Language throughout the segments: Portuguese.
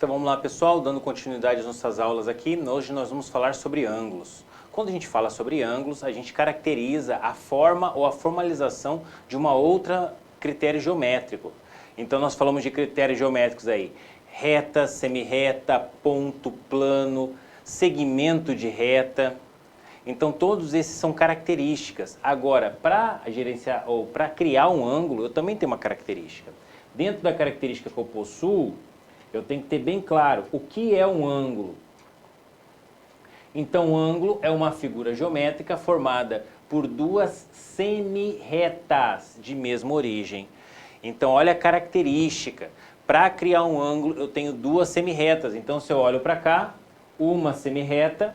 Então vamos lá, pessoal, dando continuidade às nossas aulas aqui. Hoje nós vamos falar sobre ângulos. Quando a gente fala sobre ângulos, a gente caracteriza a forma ou a formalização de uma outra critério geométrico. Então nós falamos de critérios geométricos aí: reta, semirreta, ponto, plano, segmento de reta. Então todos esses são características. Agora, para gerenciar ou para criar um ângulo, eu também tenho uma característica. Dentro da característica que eu possuo, eu tenho que ter bem claro o que é um ângulo. Então, um ângulo é uma figura geométrica formada por duas semirretas de mesma origem. Então, olha a característica. Para criar um ângulo, eu tenho duas semirretas. Então, se eu olho para cá, uma semirreta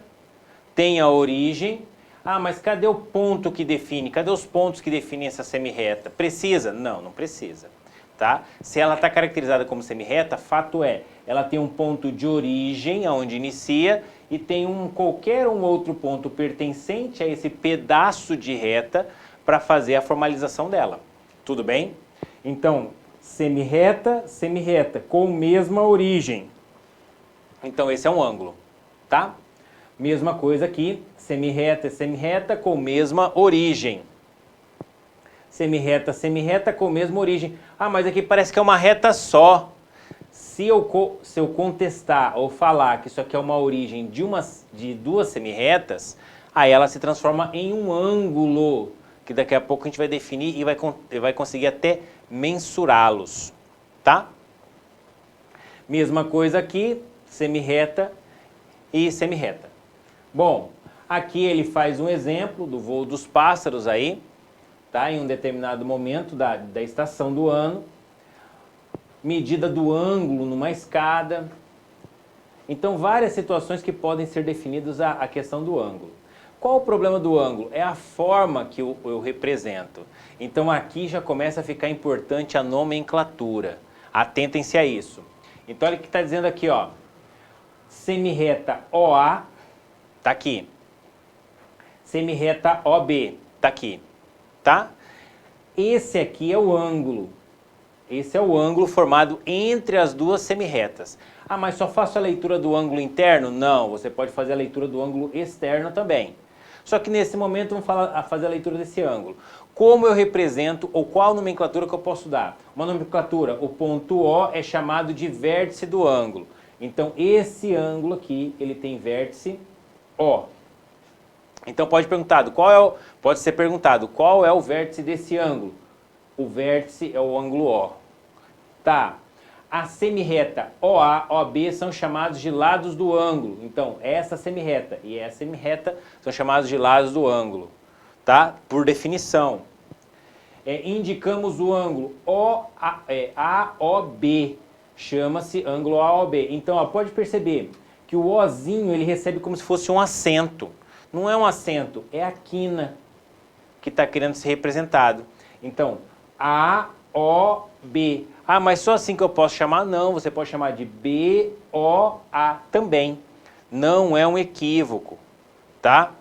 tem a origem. Ah, mas cadê o ponto que define? Cadê os pontos que definem essa semirreta? Precisa? Não, não precisa. Tá? Se ela está caracterizada como semirreta, fato é, ela tem um ponto de origem, onde inicia, e tem qualquer outro ponto pertencente a esse pedaço de reta para fazer a formalização dela. Tudo bem? Então, semirreta, semirreta, com mesma origem. Então, esse é um ângulo, tá? Mesma coisa aqui, semirreta, semirreta, com mesma origem. Semirreta, semirreta com a mesma origem. Ah, mas aqui parece que é uma reta só. Se eu contestar ou falar que isso aqui é uma origem de duas semirretas, aí ela se transforma em um ângulo, que daqui a pouco a gente vai definir e vai conseguir até mensurá-los, tá? Mesma coisa aqui, semirreta e semirreta. Bom, aqui ele faz um exemplo do voo dos pássaros aí, tá? Em um determinado momento da estação do ano, medida do ângulo numa escada. Então, várias situações que podem ser definidas a questão do ângulo. Qual o problema do ângulo? É a forma que eu represento. Então, aqui já começa a ficar importante a nomenclatura. Atentem-se a isso. Então, olha o que está dizendo aqui, ó. Semirreta OA, tá aqui. Semirreta OB, tá aqui. Tá? Esse aqui é o ângulo. Esse é o ângulo formado entre as duas semirretas. Ah, mas só faço a leitura do ângulo interno? Não, você pode fazer a leitura do ângulo externo também. Só que nesse momento vamos fazer a leitura desse ângulo. Como eu represento, ou qual nomenclatura que eu posso dar? Uma nomenclatura, o ponto O é chamado de vértice do ângulo. Então esse ângulo aqui, ele tem vértice O. Então pode ser perguntado, qual é o vértice desse ângulo? O vértice é o ângulo O. Tá. A semirreta OA, OB são chamados de lados do ângulo. Então, essa semirreta e essa semirreta são chamados de lados do ângulo. Tá? Por definição. Indicamos o ângulo AOB. Chama-se ângulo AOB. Então, ó, pode perceber que o Ozinho ele recebe como se fosse um acento. Não é um acento, é a quina que está querendo ser representado. Então, A, O, B. Ah, mas só assim que eu posso chamar? Não, você pode chamar de B, O, A também. Não é um equívoco, tá?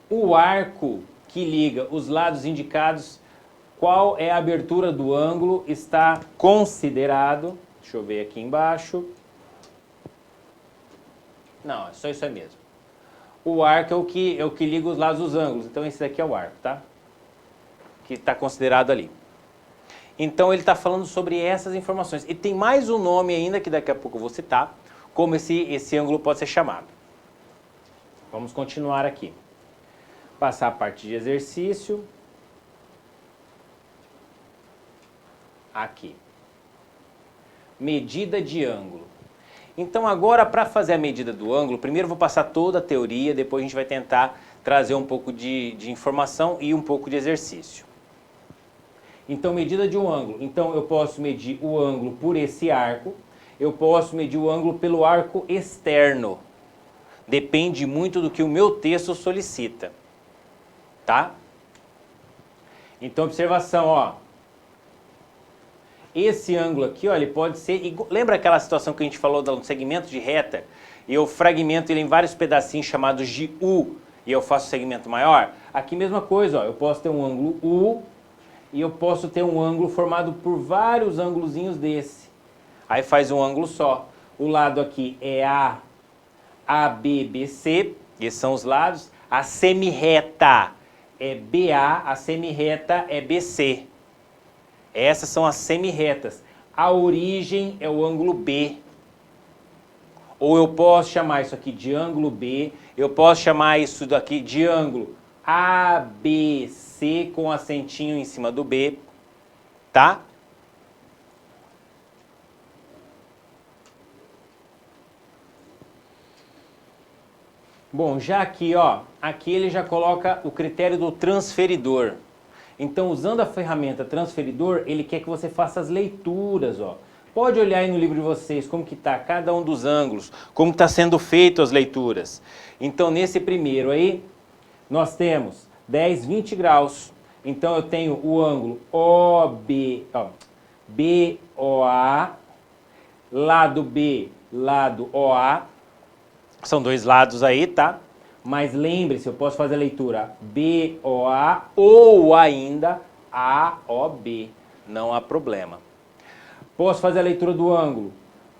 O arco que liga os lados indicados, qual é a abertura do ângulo, está considerado... Deixa eu ver aqui embaixo. Não, é só isso aí mesmo. O arco é o que liga os lados dos ângulos. Então, esse daqui é o arco, tá? Que está considerado ali. Então, ele está falando sobre essas informações. E tem mais um nome ainda, que daqui a pouco eu vou citar, como esse ângulo pode ser chamado. Vamos continuar aqui. Passar a parte de exercício. Aqui. Medida de ângulo. Então agora, para fazer a medida do ângulo, primeiro eu vou passar toda a teoria, depois a gente vai tentar trazer um pouco de informação e um pouco de exercício. Então, medida de um ângulo. Então eu posso medir o ângulo por esse arco, eu posso medir o ângulo pelo arco externo. Depende muito do que o meu texto solicita. Tá? Então, observação, ó. Esse ângulo aqui, ó, ele pode ser... Lembra aquela situação que a gente falou do segmento de reta? E eu fragmento ele em vários pedacinhos chamados de U, e eu faço segmento maior? Aqui mesma coisa, ó, eu posso ter um ângulo U, e eu posso ter um ângulo formado por vários ângulozinhos desse. Aí faz um ângulo só. O lado aqui é AB, BC, esses são os lados. A semirreta é BA, a semirreta é BC. Essas são as semirretas. A origem é o ângulo B. Ou eu posso chamar isso aqui de ângulo B, eu posso chamar isso daqui de ângulo ABC com acentinho em cima do B, tá? Bom, já aqui, ó, aqui ele já coloca o critério do transferidor. Então, usando a ferramenta transferidor, ele quer que você faça as leituras, ó. Pode olhar aí no livro de vocês como que está cada um dos ângulos, como está sendo feito as leituras. Então, nesse primeiro aí, nós temos 10, 20 graus. Então, eu tenho o ângulo BOA, lado B, lado OA. São dois lados aí, tá? Mas lembre-se, eu posso fazer a leitura BOA ou ainda AOB. Não há problema. Posso fazer a leitura do ângulo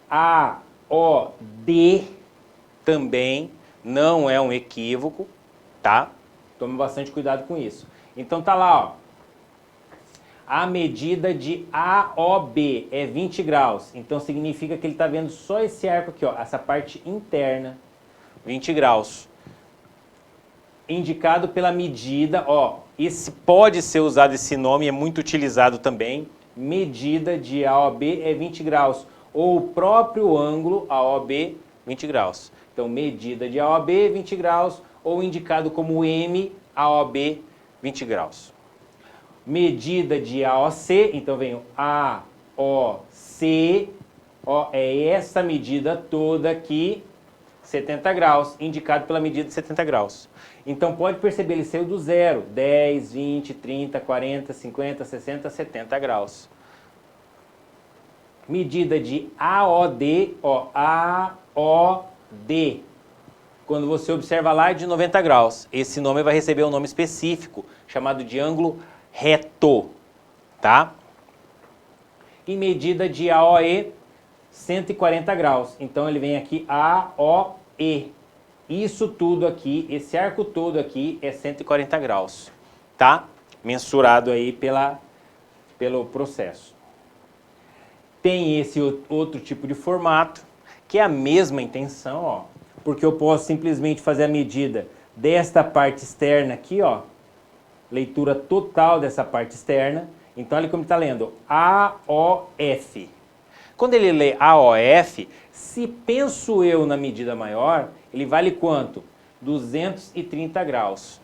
AOD também, não é um equívoco, tá? Tome bastante cuidado com isso. Então tá lá, ó. A medida de AOB é 20 graus. Então significa que ele está vendo só esse arco aqui, ó, essa parte interna, 20 graus. Indicado pela medida, ó, esse pode ser usado esse nome, é muito utilizado também. Medida de AOB é 20 graus, ou o próprio ângulo AOB 20 graus. Então, medida de AOB 20 graus, ou indicado como M AOB 20 graus. Medida de AOC, então vem o AOC, ó, é essa medida toda aqui, 70 graus, indicado pela medida de 70 graus. Então pode perceber, ele saiu do zero, 10, 20, 30, 40, 50, 60, 70 graus. Medida de AOD, ó, AOD. Quando você observa lá é de 90 graus. Esse nome vai receber um nome específico, chamado de ângulo reto, tá? E medida de AOE, 140 graus. Então ele vem aqui AOE. Isso tudo aqui, esse arco todo aqui é 140 graus, tá? Mensurado aí pelo processo. Tem esse outro tipo de formato, que é a mesma intenção, ó. Porque eu posso simplesmente fazer a medida desta parte externa aqui, ó. Leitura total dessa parte externa. Então olha como está lendo, AOF. Quando ele lê AOF, se penso eu na medida maior, ele vale quanto? 230 graus.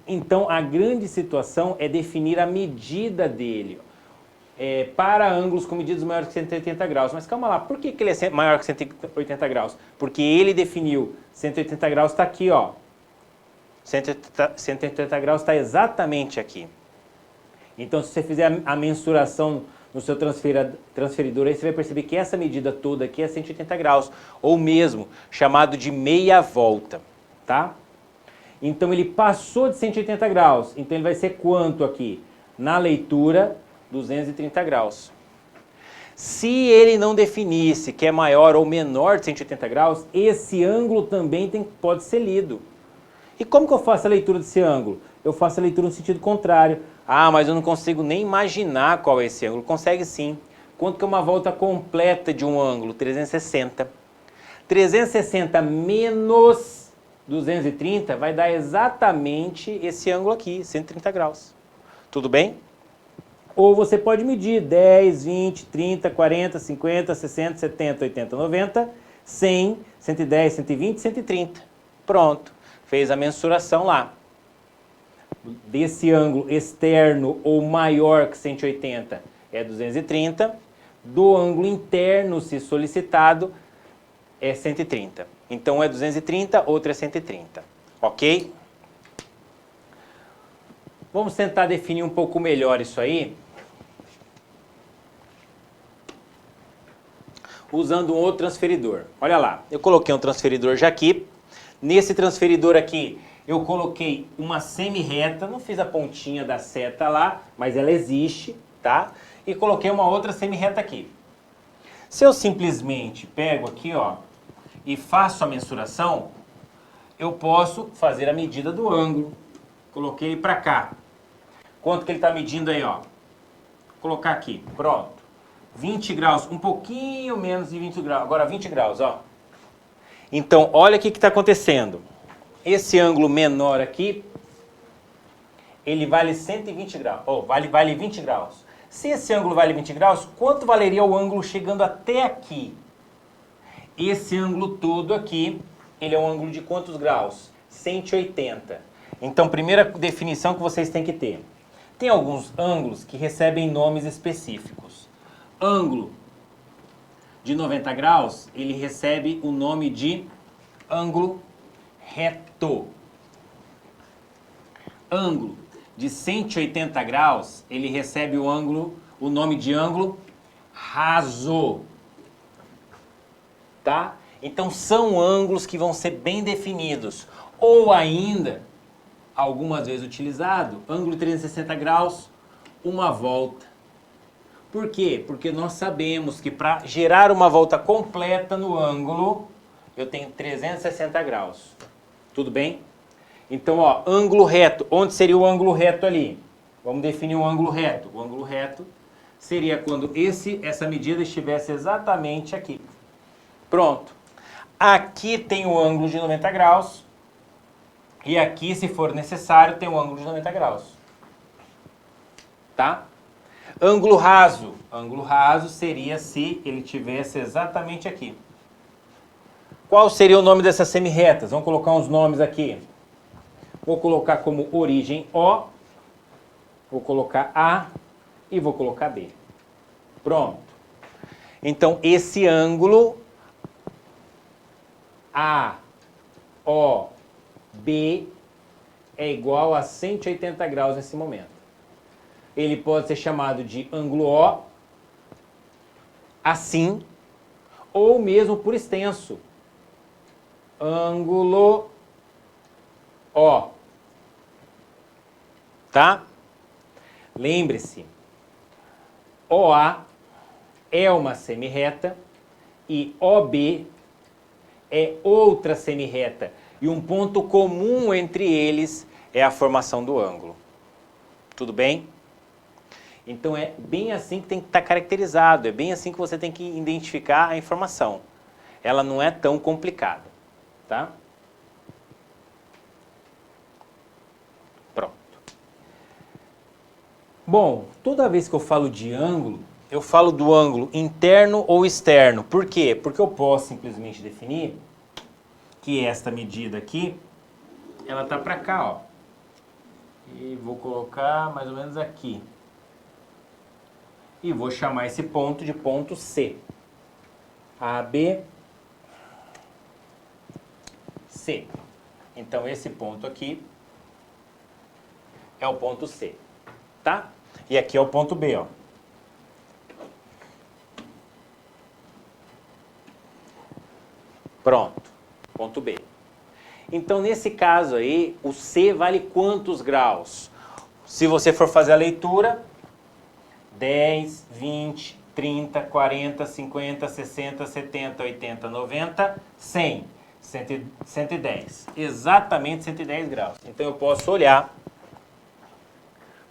Então, a grande situação é definir a medida dele para ângulos com medidas maiores que 180 graus. Mas calma lá, por que ele é maior que 180 graus? Porque ele definiu 180 graus, está aqui, ó. 180 graus está exatamente aqui. Então, se você fizer a mensuração no seu transferidor, aí você vai perceber que essa medida toda aqui é 180 graus, ou mesmo chamado de meia volta, tá? Então ele passou de 180 graus, então ele vai ser quanto aqui? Na leitura, 230 graus. Se ele não definisse que é maior ou menor de 180 graus, esse ângulo também pode ser lido. E como que eu faço a leitura desse ângulo? Eu faço a leitura no sentido contrário. Ah, mas eu não consigo nem imaginar qual é esse ângulo. Consegue sim. Quanto que é uma volta completa de um ângulo? 360. 360 menos 230 vai dar exatamente esse ângulo aqui, 130 graus. Tudo bem? Ou você pode medir 10, 20, 30, 40, 50, 60, 70, 80, 90, 100, 110, 120, 130. Pronto. Fez a mensuração lá. Desse ângulo externo ou maior que 180 é 230, do ângulo interno, se solicitado, é 130. Então, um é 230, outro é 130. Ok? Vamos tentar definir um pouco melhor isso aí, usando um outro transferidor. Olha lá, eu coloquei um transferidor já aqui. Nesse transferidor aqui, eu coloquei uma semi-reta, não fiz a pontinha da seta lá, mas ela existe, tá? E coloquei uma outra semi-reta aqui. Se eu simplesmente pego aqui, ó, e faço a mensuração, eu posso fazer a medida do ângulo. Coloquei ele para cá. Quanto que ele está medindo aí, ó? Vou colocar aqui, pronto. 20 graus, um pouquinho menos de 20 graus. Agora 20 graus, ó. Então, olha o que está acontecendo. Esse ângulo menor aqui, ele vale 120 graus. Oh, vale 20 graus. Se esse ângulo vale 20 graus, quanto valeria o ângulo chegando até aqui? Esse ângulo todo aqui, ele é um ângulo de quantos graus? 180. Então, primeira definição que vocês têm que ter. Tem alguns ângulos que recebem nomes específicos. Ângulo de 90 graus, ele recebe o nome de ângulo reto. Ângulo de 180 graus, ele recebe o nome de ângulo raso. Tá? Então são ângulos que vão ser bem definidos. Ou ainda, algumas vezes utilizado, ângulo de 360 graus, uma volta. Por quê? Porque nós sabemos que para gerar uma volta completa no ângulo, eu tenho 360 graus. Tudo bem? Então, ó, ângulo reto. Onde seria o ângulo reto ali? Vamos definir um ângulo reto. O ângulo reto seria quando essa medida estivesse exatamente aqui. Pronto. Aqui tem o ângulo de 90 graus. E aqui, se for necessário, tem o ângulo de 90 graus. Tá? Ângulo raso. Ângulo raso seria se ele tivesse exatamente aqui. Qual seria o nome dessas semirretas? Vamos colocar uns nomes aqui. Vou colocar como origem O, vou colocar A e vou colocar B. Pronto. Então, esse ângulo AOB é igual a 180 graus nesse momento. Ele pode ser chamado de ângulo O, assim, ou mesmo por extenso. Ângulo O. Tá? Lembre-se, OA é uma semirreta e OB é outra semirreta. E um ponto comum entre eles é a formação do ângulo. Tudo bem? Então é bem assim que tem que estar caracterizado, é bem assim que você tem que identificar a informação. Ela não é tão complicada, tá? Pronto. Bom, toda vez que eu falo de ângulo, eu falo do ângulo interno ou externo. Por quê? Porque eu posso simplesmente definir que esta medida aqui, ela tá para cá, ó. E vou colocar mais ou menos aqui. E vou chamar esse ponto de ponto C. AB, C. Então, esse ponto aqui é o ponto C, tá? E aqui é o ponto B, ó. Pronto, ponto B. Então, nesse caso aí, o C vale quantos graus? Se você for fazer a leitura, 10, 20, 30, 40, 50, 60, 70, 80, 90, 100, 110. Exatamente 110 graus. Então, eu posso olhar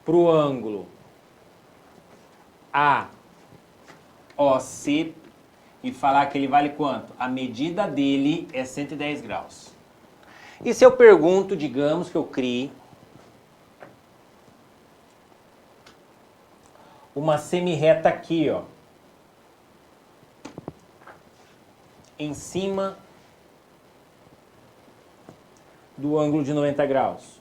para o ângulo AOC e falar que ele vale quanto? A medida dele é 110 graus. E se eu pergunto, digamos que eu crie uma semirreta aqui, ó, em cima do ângulo de 90 graus.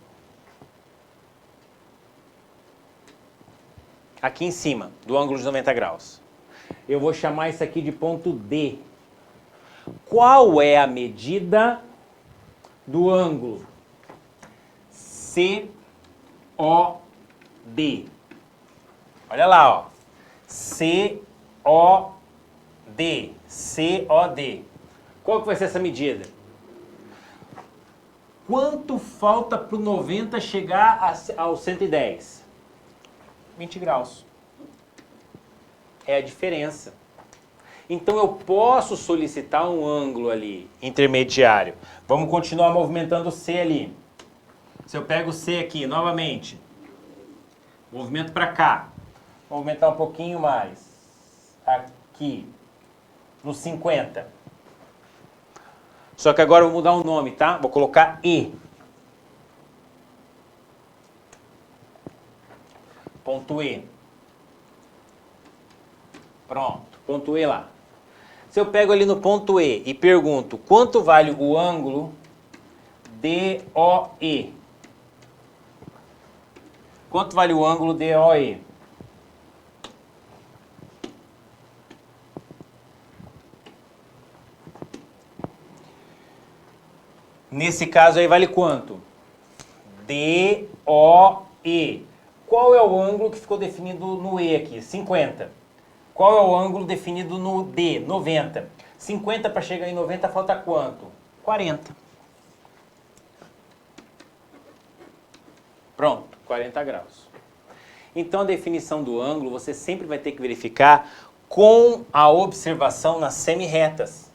Aqui em cima do ângulo de 90 graus. Eu vou chamar isso aqui de ponto D. Qual é a medida do ângulo COD? Olha lá, ó. COD. COD. Qual que vai ser essa medida? Quanto falta para o 90 chegar ao 110? 20 graus. É a diferença. Então eu posso solicitar um ângulo ali, intermediário. Vamos continuar movimentando o C ali. Se eu pego o C aqui, novamente, movimento para cá, vou movimentar um pouquinho mais, aqui, no 50. Só que agora eu vou mudar o nome, tá? Vou colocar E. Ponto E. Pronto, ponto E lá. Se eu pego ali no ponto E e pergunto quanto vale o ângulo DOE? Quanto vale o ângulo DOE? Nesse caso aí vale quanto? DOE. Qual é o ângulo que ficou definido no E aqui? 50. Qual é o ângulo definido no D? 90. 50 para chegar em 90 falta quanto? 40. Pronto, 40 graus. Então a definição do ângulo você sempre vai ter que verificar com a observação nas semirretas.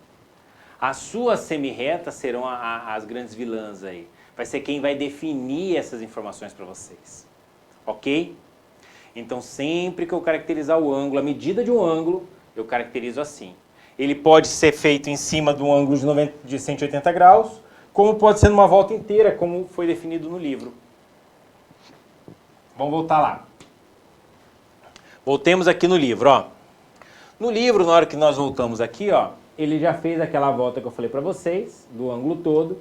As suas semirretas serão as grandes vilãs aí. Vai ser quem vai definir essas informações para vocês. Ok? Então sempre que eu caracterizar o ângulo, a medida de um ângulo, eu caracterizo assim. Ele pode ser feito em cima de um ângulo de 180 graus, como pode ser numa volta inteira, como foi definido no livro. Vamos voltar lá. Voltemos aqui no livro, ó. No livro, na hora que nós voltamos aqui, ó, ele já fez aquela volta que eu falei para vocês, do ângulo todo.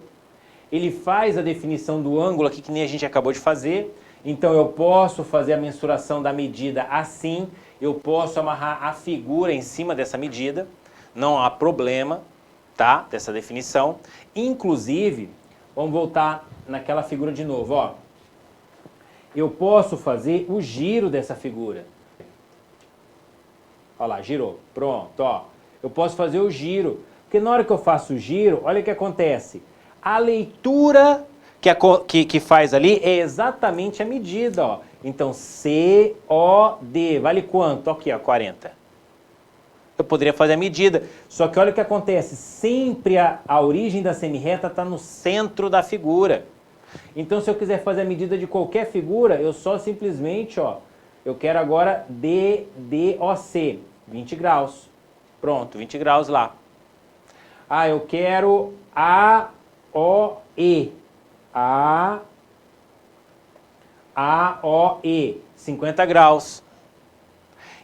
Ele faz a definição do ângulo aqui, que nem a gente acabou de fazer. Então eu posso fazer a mensuração da medida assim, eu posso amarrar a figura em cima dessa medida, não há problema, tá? Dessa definição. Inclusive, vamos voltar naquela figura de novo, ó. Eu posso fazer o giro dessa figura. Olha lá, girou. Pronto, ó. Eu posso fazer o giro. Porque na hora que eu faço o giro, olha o que acontece. A leitura que faz ali é exatamente a medida, ó. Então, COD vale quanto? Aqui, ó, 40. Eu poderia fazer a medida, só que olha o que acontece. Sempre a origem da semirreta está no centro da figura. Então, se eu quiser fazer a medida de qualquer figura, eu só simplesmente, ó, eu quero agora DOC, 20 graus. Pronto, 20 graus lá. Ah, eu quero AOE. AOE, 50 graus.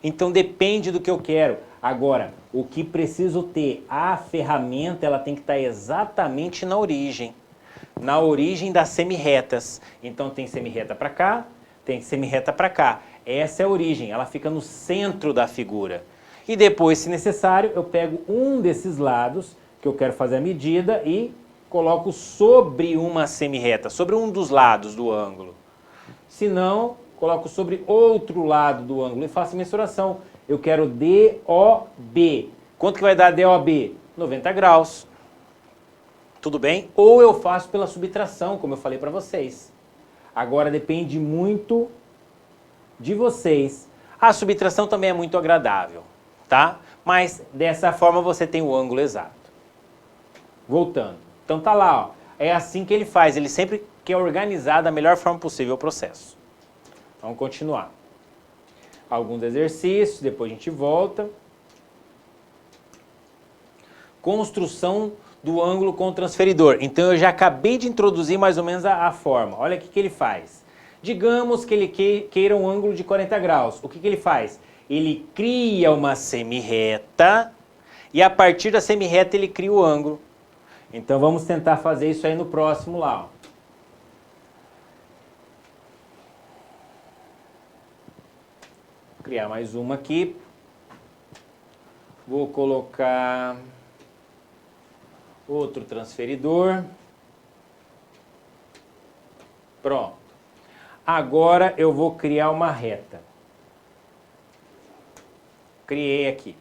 Então depende do que eu quero. Agora, o que preciso ter? A ferramenta ela tem que estar exatamente na origem das semirretas. Então tem semirreta para cá, tem semirreta para cá. Essa é a origem, ela fica no centro da figura. E depois, se necessário, eu pego um desses lados que eu quero fazer a medida e coloco sobre uma semirreta, sobre um dos lados do ângulo. Se não, coloco sobre outro lado do ângulo e faço a mensuração. Eu quero DOB. Quanto que vai dar DOB? 90 graus. Tudo bem? Ou eu faço pela subtração, como eu falei para vocês. Agora depende muito de vocês. A subtração também é muito agradável, tá? Mas dessa forma você tem o ângulo exato. Voltando. Então tá lá, ó. É assim que ele faz. Ele sempre quer organizar da melhor forma possível o processo. Vamos continuar. Alguns exercícios, depois a gente volta. Construção do ângulo com o transferidor. Então eu já acabei de introduzir mais ou menos a forma. Olha o que ele faz. Digamos que ele queira um ângulo de 40 graus. O que ele faz? Ele cria uma semirreta e a partir da semirreta ele cria o ângulo. Então vamos tentar fazer isso aí no próximo lá, ó. Vou criar mais uma aqui. Vou colocar outro transferidor. Pronto. Agora eu vou criar uma reta. Criei aqui.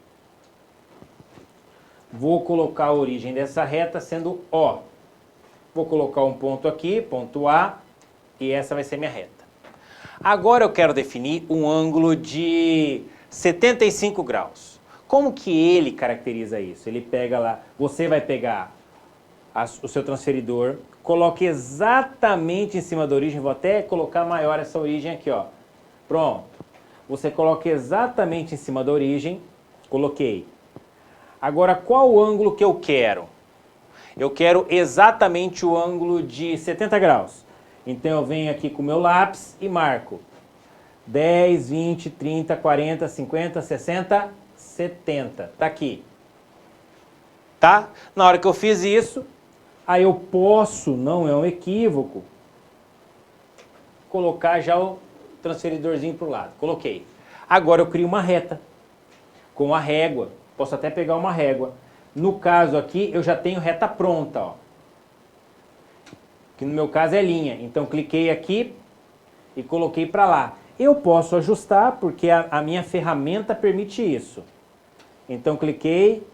Vou colocar a origem dessa reta sendo O. Vou colocar um ponto aqui, ponto A, e essa vai ser minha reta. Agora eu quero definir um ângulo de 75 graus. Como que ele caracteriza isso? Ele pega lá, você vai pegar o seu transferidor, coloque exatamente em cima da origem, vou até colocar maior essa origem aqui, ó. Pronto. Você coloca exatamente em cima da origem, coloquei. Agora, qual o ângulo que eu quero? Eu quero exatamente o ângulo de 70 graus. Então eu venho aqui com o meu lápis e marco 10, 20, 30, 40, 50, 60, 70. Tá aqui. Tá? Na hora que eu fiz isso, aí eu posso, não é um equívoco, colocar já o transferidorzinho para o lado. Coloquei. Agora eu crio uma reta com a régua. Posso até pegar uma régua. No caso aqui, eu já tenho reta pronta, ó. Que no meu caso é linha. Então cliquei aqui e coloquei para lá. Eu posso ajustar porque a minha ferramenta permite isso. Então cliquei,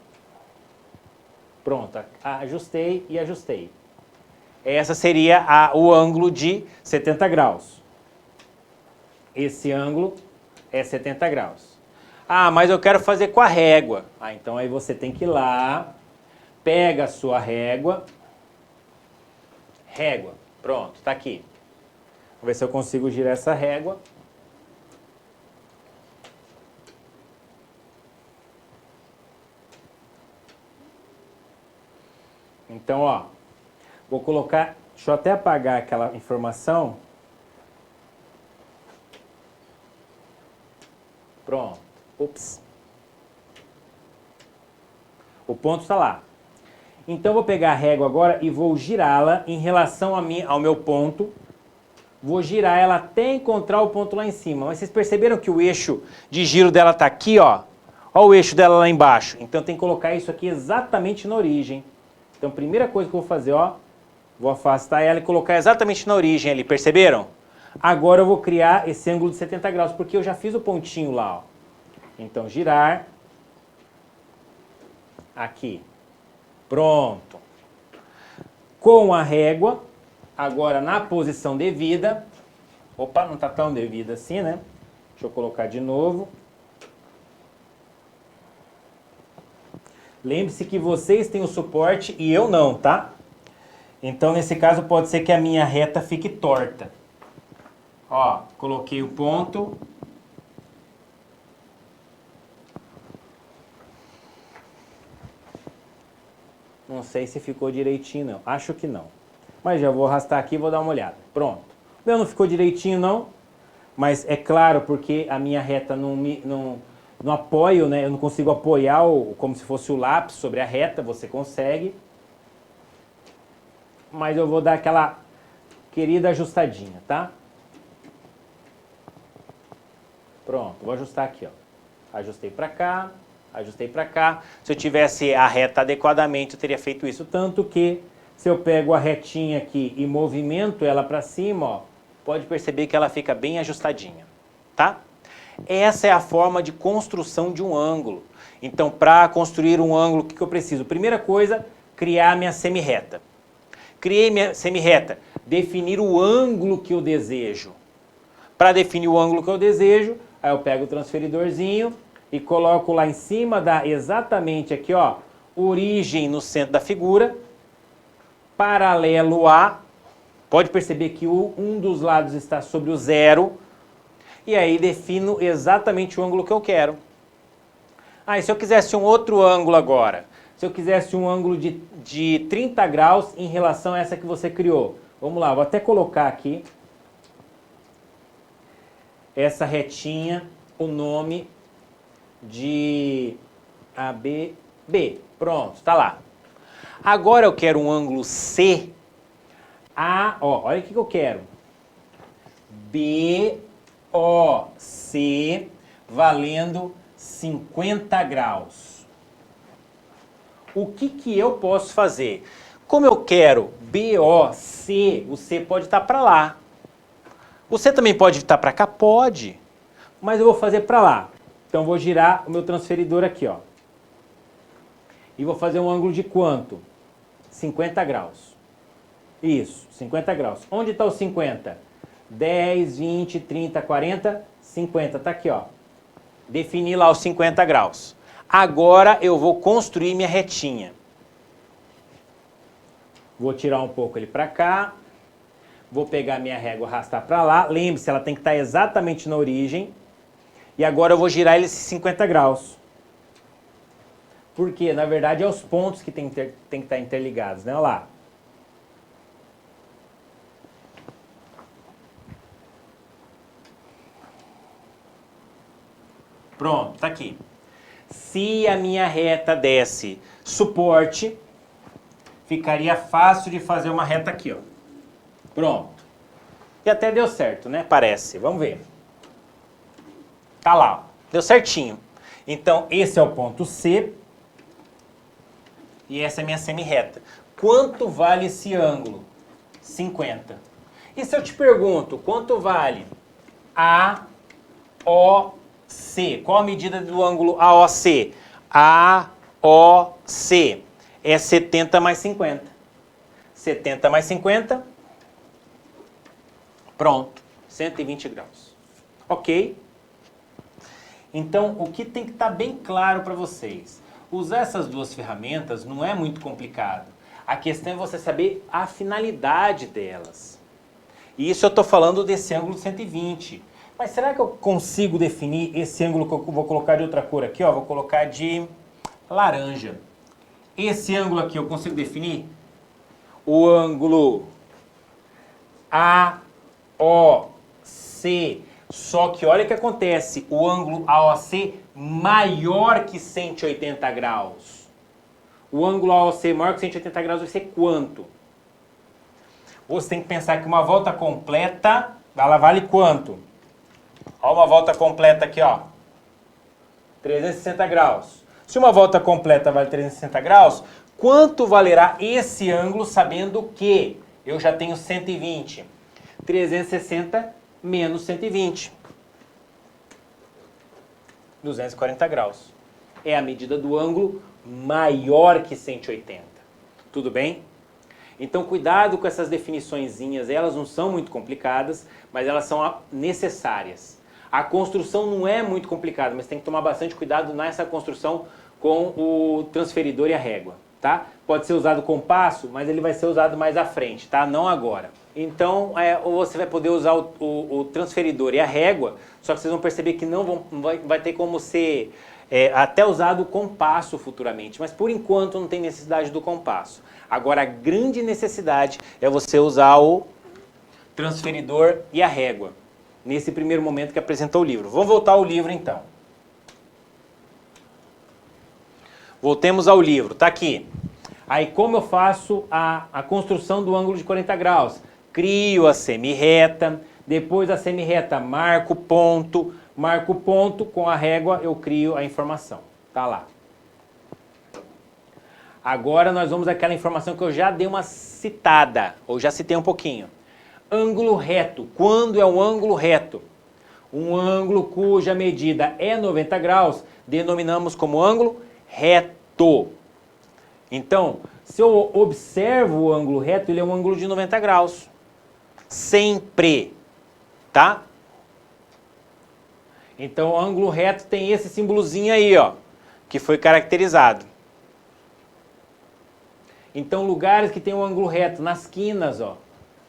pronto, ajustei e ajustei. Essa seria o ângulo de 70 graus. Esse ângulo é 70 graus. Ah, mas eu quero fazer com a régua. Ah, então aí você tem que ir lá, pega a sua régua. Régua, pronto, tá aqui. Vou ver se eu consigo girar essa régua. Então, ó, vou colocar, deixa eu até apagar aquela informação. Pronto, ups. O ponto está lá. Então, eu vou pegar a régua agora e vou girá-la em relação ao meu ponto. Vou girar ela até encontrar o ponto lá em cima. Mas vocês perceberam que o eixo de giro dela está aqui, ó? Olha o eixo dela lá embaixo. Então, tem que colocar isso aqui exatamente na origem. Então, a primeira coisa que eu vou fazer, ó, vou afastar ela e colocar exatamente na origem ali, perceberam? Agora eu vou criar esse ângulo de 70 graus, porque eu já fiz o pontinho lá, ó. Então, girar. Aqui. Pronto. Com a régua, agora na posição devida. Opa, não está tão devida assim, né? Deixa eu colocar de novo. Lembre-se que vocês têm o suporte e eu não, tá? Então, nesse caso, pode ser que a minha reta fique torta. Ó, coloquei o ponto. Não sei se ficou direitinho, não. Acho que não. Mas já vou arrastar aqui e vou dar uma olhada. Pronto. O meu não ficou direitinho, não. Mas é claro, porque a minha reta não apoio, né? Eu não consigo apoiar como se fosse o lápis sobre a reta. Você consegue. Mas eu vou dar aquela querida ajustadinha, tá? Pronto. Vou ajustar aqui, ó. Ajustei pra cá. Ajustei para cá. Se eu tivesse a reta adequadamente, eu teria feito isso. Tanto que, se eu pego a retinha aqui e movimento ela para cima, ó, pode perceber que ela fica bem ajustadinha, tá? Essa é a forma de construção de um ângulo. Então, para construir um ângulo, o que eu preciso? Primeira coisa, criar minha semi-reta. Criei minha semi-reta. Definir o ângulo que eu desejo. Para definir o ângulo que eu desejo, aí eu pego o transferidorzinho e coloco lá em cima, dá exatamente aqui, ó, origem no centro da figura, paralelo a, pode perceber que um dos lados está sobre o zero, e aí defino exatamente o ângulo que eu quero. Ah, e se eu quisesse um outro ângulo agora? Se eu quisesse um ângulo de 30 graus em relação a essa que você criou. Vamos lá, vou até colocar aqui essa retinha, o nome de ABB. Pronto, está lá. Agora eu quero um ângulo C. Olha o que eu quero. BOC valendo 50 graus. O que eu posso fazer? Como eu quero BOC, o C pode estar para lá. O C também pode estar para cá? Pode. Mas eu vou fazer para lá. Então, vou girar o meu transferidor aqui, ó. E vou fazer um ângulo de quanto? 50 graus. Isso, 50 graus. Onde está o 50? 10, 20, 30, 40, 50. Está aqui, ó. Defini lá os 50 graus. Agora eu vou construir minha retinha. Vou tirar um pouco ele para cá. Vou pegar minha régua e arrastar para lá. Lembre-se, ela tem que estar exatamente na origem. E agora eu vou girar ele 50 graus. Porque, na verdade, é os pontos que tem que estar interligados, né? Olha lá. Pronto, tá aqui. Se a minha reta desse suporte, ficaria fácil de fazer uma reta aqui, ó. Pronto. E até deu certo, né? Parece. Vamos ver. Tá lá, ó. Deu certinho. Então, esse é o ponto C. E essa é a minha semi-reta. Quanto vale esse ângulo? 50. E se eu te pergunto, quanto vale AOC? Qual a medida do ângulo AOC? AOC é 70 mais 50. 70 mais 50, pronto, 120 graus. Ok? Então, o que tem que estar bem claro para vocês? Usar essas duas ferramentas não é muito complicado. A questão é você saber a finalidade delas. E isso eu estou falando desse ângulo de 120. Mas será que eu consigo definir esse ângulo que eu vou colocar de outra cor aqui? Ó, vou colocar de laranja. Esse ângulo aqui eu consigo definir? O ângulo AOC. Só que olha o que acontece. O ângulo AOC maior que 180 graus. O ângulo AOC maior que 180 graus vai ser quanto? Você tem que pensar que uma volta completa, ela vale quanto? Olha uma volta completa aqui, ó. 360 graus. Se uma volta completa vale 360 graus, quanto valerá esse ângulo sabendo que eu já tenho 120? 360 menos 120. 240 graus. É a medida do ângulo maior que 180. Tudo bem? Então, cuidado com essas definiçõezinhas. Elas não são muito complicadas, mas elas são necessárias. A construção não é muito complicada, mas tem que tomar bastante cuidado nessa construção com o transferidor e a régua, tá? Pode ser usado com passo, mas ele vai ser usado mais à frente, tá? Não agora. Então, você vai poder usar o transferidor e a régua, só que vocês vão perceber que não vai ter como ser até usado o compasso futuramente, mas por enquanto não tem necessidade do compasso. Agora, a grande necessidade é você usar o transferidor e a régua, nesse primeiro momento que apresentou o livro. Vamos voltar ao livro, então. Voltemos ao livro, tá aqui. Aí, como eu faço a construção do ângulo de 40 graus? Crio a semi-reta, depois da semi-reta marco ponto, com a régua eu crio a informação. Tá lá. Agora nós vamos àquela informação que eu já dei uma citada, ou já citei um pouquinho. Ângulo reto. Quando é um ângulo reto? Um ângulo cuja medida é 90 graus, denominamos como ângulo reto. Então, se eu observo o ângulo reto, ele é um ângulo de 90 graus. Sempre. Tá? Então, o ângulo reto tem esse símbolozinho aí, ó, que foi caracterizado. Então, lugares que tem um ângulo reto, nas quinas, ó.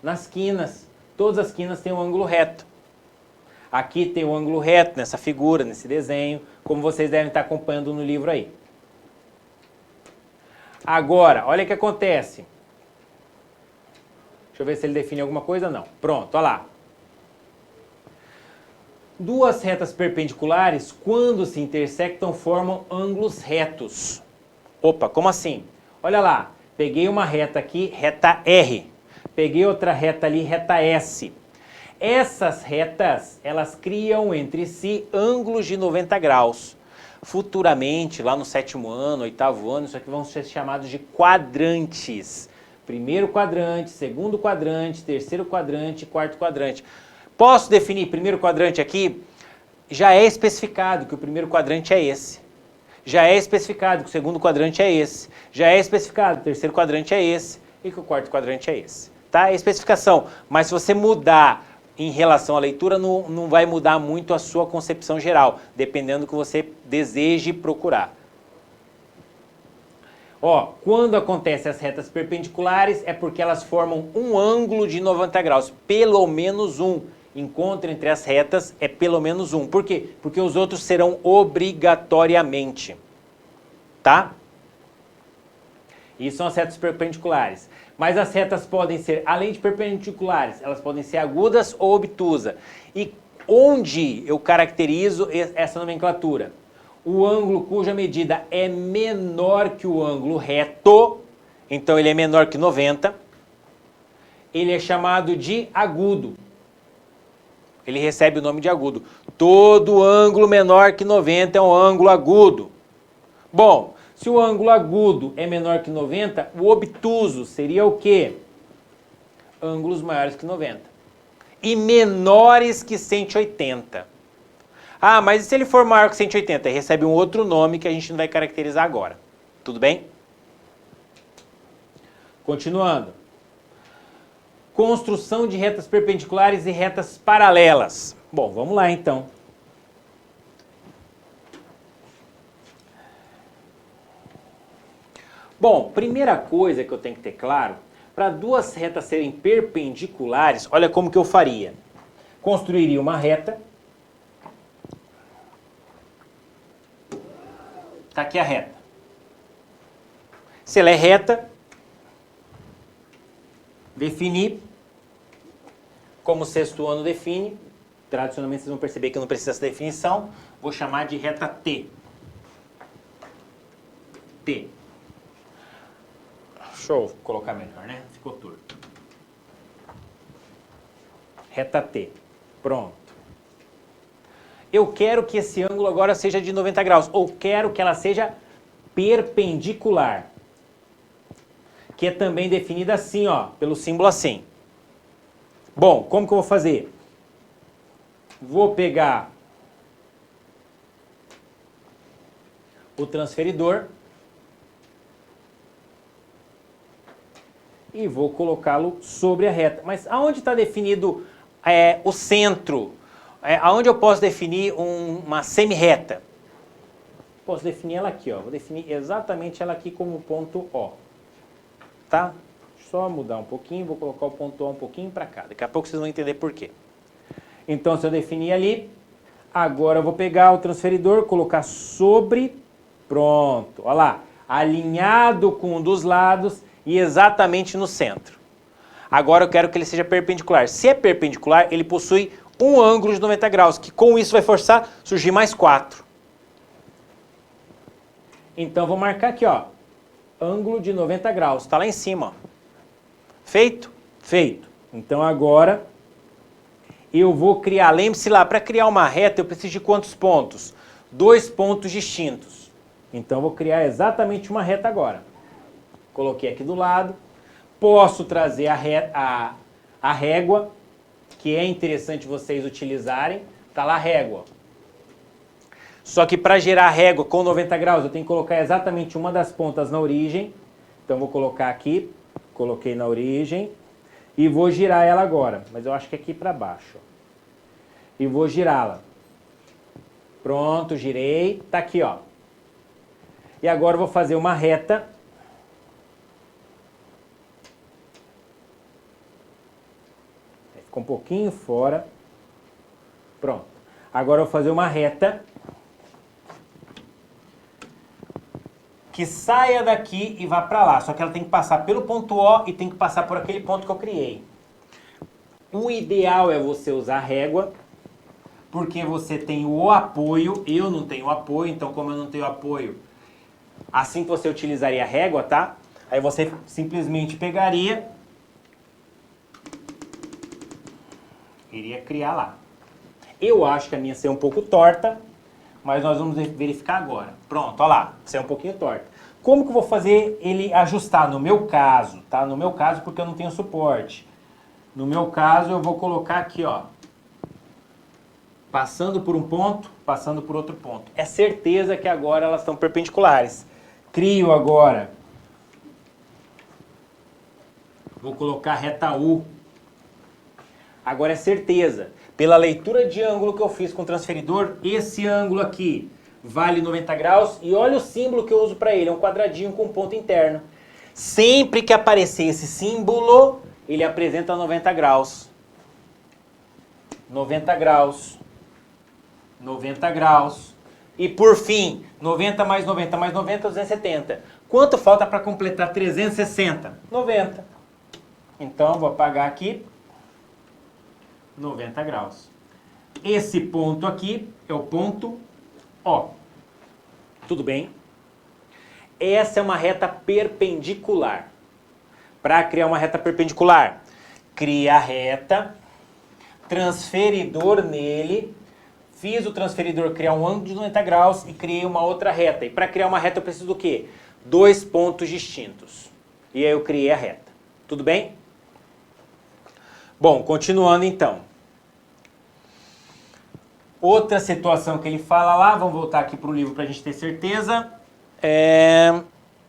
Nas quinas, todas as quinas têm um ângulo reto. Aqui tem um ângulo reto nessa figura, nesse desenho, como vocês devem estar acompanhando no livro aí. Agora, olha o que acontece. Deixa eu ver se ele define alguma coisa. Não. Pronto, olha lá. Duas retas perpendiculares, quando se intersectam, formam ângulos retos. Opa, como assim? Olha lá. Peguei uma reta aqui, reta R. Peguei outra reta ali, reta S. Essas retas, elas criam entre si ângulos de 90 graus. Futuramente, lá no 7º ano, 8º ano, isso aqui vão ser chamados de quadrantes. Primeiro quadrante, segundo quadrante, terceiro quadrante, quarto quadrante. Posso definir primeiro quadrante aqui? Já é especificado que o primeiro quadrante é esse. Já é especificado que o segundo quadrante é esse. Já é especificado que o terceiro quadrante é esse e que o quarto quadrante é esse. Tá? É especificação. Mas se você mudar em relação à leitura, não vai mudar muito a sua concepção geral, dependendo do que você deseje procurar. Ó, quando acontecem as retas perpendiculares é porque elas formam um ângulo de 90 graus, pelo menos um. Encontro entre as retas é pelo menos um. Por quê? Porque os outros serão obrigatoriamente. Tá? Isso são as retas perpendiculares. Mas as retas podem ser, além de perpendiculares, elas podem ser agudas ou obtusas. E onde eu caracterizo essa nomenclatura? O ângulo cuja medida é menor que o ângulo reto, então ele é menor que 90, ele é chamado de agudo. Ele recebe o nome de agudo. Todo ângulo menor que 90 é um ângulo agudo. Bom, se o ângulo agudo é menor que 90, o obtuso seria o quê? Ângulos maiores que 90. E menores que 180. Ah, mas e se ele for maior que 180? Ele recebe um outro nome que a gente não vai caracterizar agora. Tudo bem? Continuando. Construção de retas perpendiculares e retas paralelas. Bom, vamos lá então. Bom, primeira coisa que eu tenho que ter claro, para duas retas serem perpendiculares, olha como que eu faria. Construiria uma reta. Está aqui a reta. Se ela é reta, definir, como o sexto ano define, tradicionalmente vocês vão perceber que eu não preciso dessa definição, vou chamar de reta T. T. Deixa eu colocar melhor, né? Ficou torto. Reta T. Pronto. Eu quero que esse ângulo agora seja de 90 graus, ou quero que ela seja perpendicular, que é também definida assim, ó, pelo símbolo assim. Bom, como que eu vou fazer? Vou pegar o transferidor e vou colocá-lo sobre a reta. Mas aonde está definido o centro? Aonde eu posso definir uma semi-reta? Posso definir ela aqui, ó. Vou definir exatamente ela aqui como ponto O. Tá? Só mudar um pouquinho, vou colocar o ponto O um pouquinho para cá. Daqui a pouco vocês vão entender por quê. Então, se eu definir ali, agora eu vou pegar o transferidor, colocar sobre, pronto. Olha lá, alinhado com um dos lados e exatamente no centro. Agora eu quero que ele seja perpendicular. Se é perpendicular, ele possui um ângulo de 90 graus, que com isso vai forçar surgir mais 4. Então, vou marcar aqui, ó, ângulo de 90 graus, está lá em cima. Ó. Feito? Feito. Então, agora, eu vou criar, lembre-se lá, para criar uma reta, eu preciso de quantos pontos? 2 pontos distintos. Então, eu vou criar exatamente uma reta agora. Coloquei aqui do lado. Posso trazer a régua, que é interessante vocês utilizarem. Está lá a régua. Só que para gerar a régua com 90 graus, eu tenho que colocar exatamente uma das pontas na origem. Então, vou colocar aqui. Coloquei na origem. E vou girar ela agora. Mas eu acho que é aqui para baixo. E vou girá-la. Pronto, girei. Está aqui, ó. E agora eu vou fazer uma reta. Ficou um pouquinho fora. Pronto. Agora eu vou fazer uma reta que saia daqui e vá para lá. Só que ela tem que passar pelo ponto O e tem que passar por aquele ponto que eu criei. O ideal é você usar régua, porque você tem o apoio. Eu não tenho apoio, então como eu não tenho apoio, assim que você utilizaria a régua, tá? Aí você simplesmente pegaria, iria criar lá. Eu acho que a minha saiu um pouco torta, mas nós vamos verificar agora. Pronto, olha lá, saiu um pouquinho torta. Como que eu vou fazer ele ajustar? No meu caso, tá? No meu caso, porque eu não tenho suporte. No meu caso, eu vou colocar aqui, ó. Passando por um ponto, passando por outro ponto. É certeza que agora elas estão perpendiculares. Crio agora. Vou colocar reta U. Agora é certeza. Pela leitura de ângulo que eu fiz com o transferidor, esse ângulo aqui vale 90 graus. E olha o símbolo que eu uso para ele, é um quadradinho com ponto interno. Sempre que aparecer esse símbolo, ele apresenta 90 graus. 90 graus. 90 graus. E por fim, 90 mais 90 mais 90, 270. Quanto falta para completar 360? 90. Então, vou apagar aqui. 90 graus. Esse ponto aqui é o ponto O. Tudo bem? Essa é uma reta perpendicular. Para criar uma reta perpendicular, cria a reta, transferidor nele, fiz o transferidor criar um ângulo de 90 graus e criei uma outra reta. E para criar uma reta eu preciso do quê? 2 pontos distintos. E aí eu criei a reta. Tudo bem? Bom, continuando então. Outra situação que ele fala lá, vamos voltar aqui para o livro para a gente ter certeza.